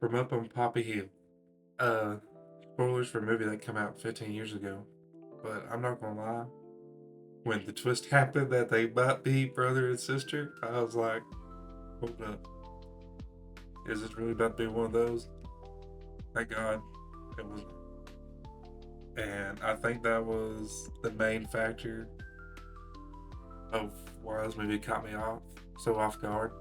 From Up on Poppy Hill. Uh, Spoilers for a movie that came out 15 years ago. But I'm not gonna lie, when the twist happened that they might be brother and sister, I was like, hold up. Is this really about to be one of those? Thank God it was. And I think that was the main factor of why this movie caught me off guard.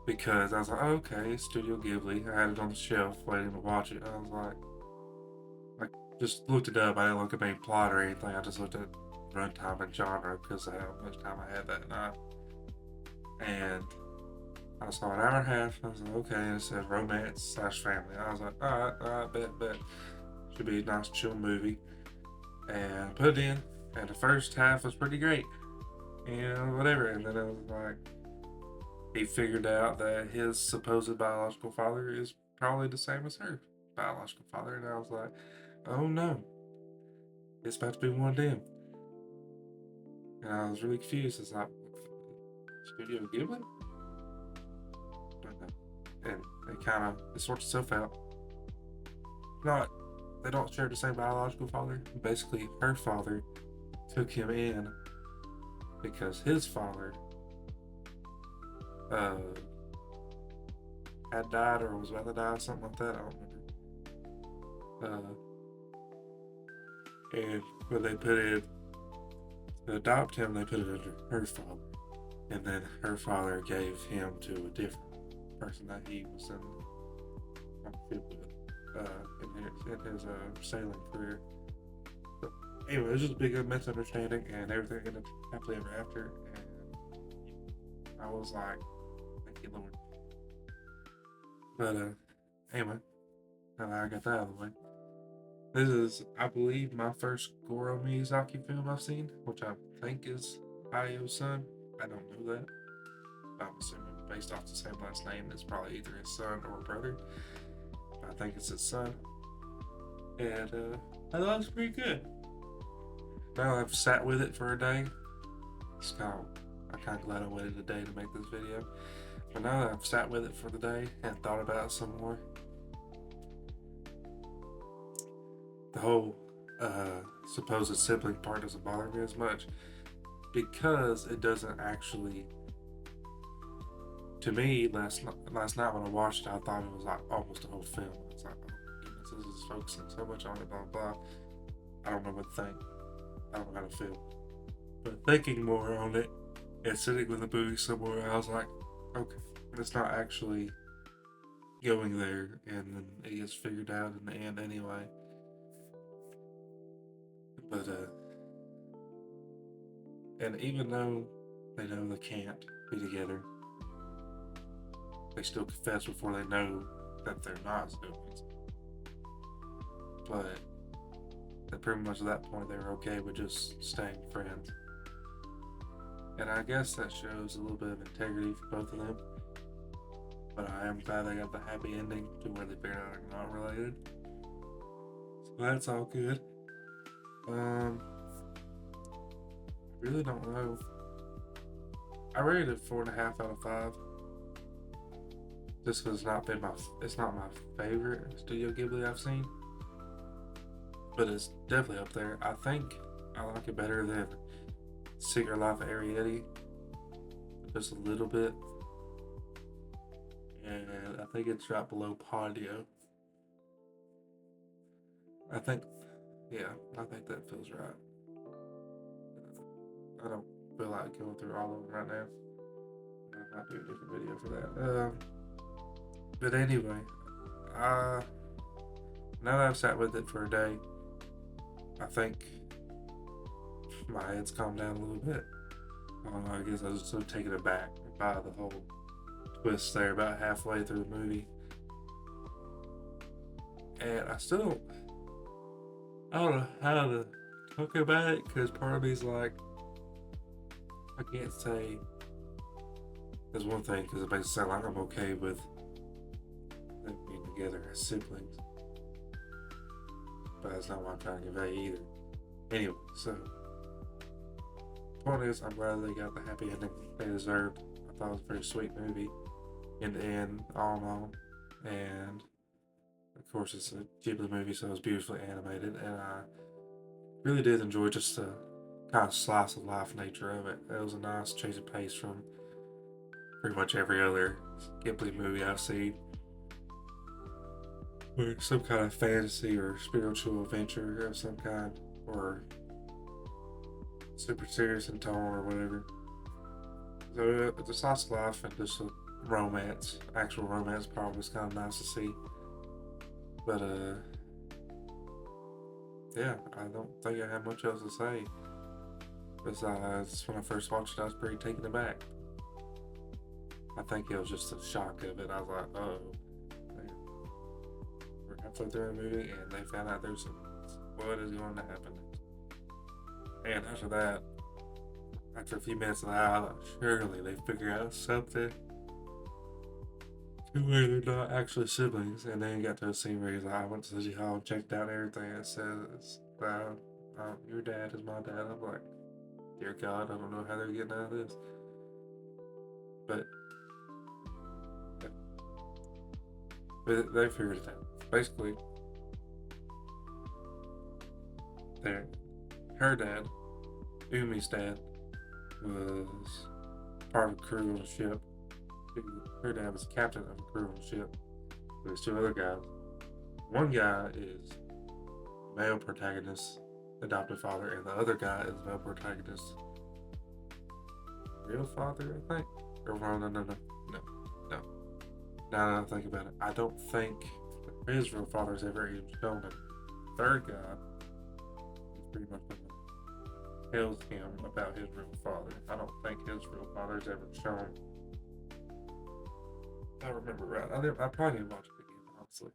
Because I was like, oh, okay, Studio Ghibli. I had it on the shelf waiting to watch it. I was like, just looked it up. I didn't look at main plot or anything. I just looked at runtime and genre because of how much time I had that night. And I saw an hour and a half. I was like, okay. And it said romance/family. I was like, all right, bet. Should be a nice, chill movie. And I put it in. And the first half was pretty great. And whatever. And then it was like, he figured out that his supposed biological father is probably the same as her biological father. And I was like, oh no, it's about to be one of them. And I was really confused. It's like, Studio Ghibli? And it sorts itself out. Not, they don't share the same biological father. Basically, her father took him in because his father uh, had died or was about to die, something like that. I don't remember. And when they put it to adopt him, they put it under her father. And then her father gave him to a different person that he was in in his sailing career. But anyway, it was just a big misunderstanding, and everything ended happily ever after. And I was like, thank you, Lord. But anyway, now that I got that out of the way, this is, I believe, my first Goro Miyazaki film I've seen, which I think is Hayao Son. I don't know that. I'm assuming based off the same last name, it's probably either his son or brother. I think it's his son. And I thought it was pretty good. Now I've sat with it for a day. I'm kind of glad I waited a day to make this video. But now that I've sat with it for the day and thought about it some more, the whole supposed sibling part doesn't bother me as much because it doesn't actually. To me, last night when I watched it, I thought it was like almost a whole film. It's like, oh goodness, this is focusing so much on it, blah blah. I don't know what to think. I don't know how to feel. But thinking more on it and sitting with the movie somewhere, I was like, okay, it's not actually going there, and then it gets figured out in the end anyway. But and even though they know they can't be together, they still confess before they know that they're not siblings. But at pretty much at that point, they were okay with just staying friends. And I guess that shows a little bit of integrity for both of them. But I am glad they got the happy ending to where they figured out they're not related. So that's all good. I really don't know. I rated it 4.5 out of 5. Just because it's not my favorite Studio Ghibli I've seen, but it's definitely up there. I think I like it better than Secret Life of Arrietty, just a little bit, and I think it's right below Ponyo. I think, yeah, I think that feels right. I don't feel like going through all of them right now. I might do a different video for that. But anyway, uh, now that I've sat with it for a day, I think my head's calmed down a little bit. I don't know, I guess I was so taken aback by the whole twist there about halfway through the movie. And I don't know how to talk about it because part of me's like, I can't say there's one thing because it makes it sound like I'm okay with them being together as siblings. But that's not what I'm trying to convey either. Anyway, so point is, I'm glad they got the happy ending they deserved. I thought it was a very sweet movie in the end, all in all. and of course it's a Ghibli movie, so it's beautifully animated, and I really did enjoy just the kind of slice of life nature of it. It was a nice change of pace from pretty much every other Ghibli movie I've seen, where some kind of fantasy or spiritual adventure of some kind, or super serious in tone or whatever. So the slice of life and just a romance, actual romance, probably was kind of nice to see. But yeah, I don't think I have much else to say. Besides, when I first watched it, I was pretty taken aback. I think it was just the shock of it. I was like, oh, we're halfway through the movie and they found out there's some, what is going to happen next. And after that, after a few minutes of that, I thought, surely they figure out something to where they're not actually siblings. And then you got to a scene where he's like, I went to the hall and checked out everything. It says, your dad is my dad. I'm like, dear God, I don't know how they're getting out of this. But they figured it out. Basically, her dad, Umi's dad, was part of the crew on the ship. Her dad was captain of the crew on the ship. There's two other guys. One guy is male protagonist, adopted father, and the other guy is male protagonist, real father, I think. Or no. Now that I think about it, I don't think his real father's ever even shown him. The third guy is pretty much tells him about his real father. I don't think his real father's ever shown. I remember right. I probably need to watch it again, honestly.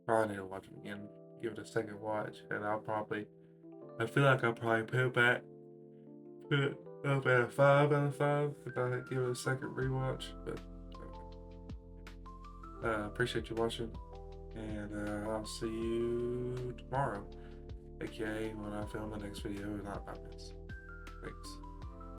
Probably need to watch it again, give it a second watch, and I feel like I'll probably put it up at a 5 out of 5 if I give it a second rewatch. But appreciate you watching, and I'll see you tomorrow, aka when I film the next video in 9 minutes. Thanks.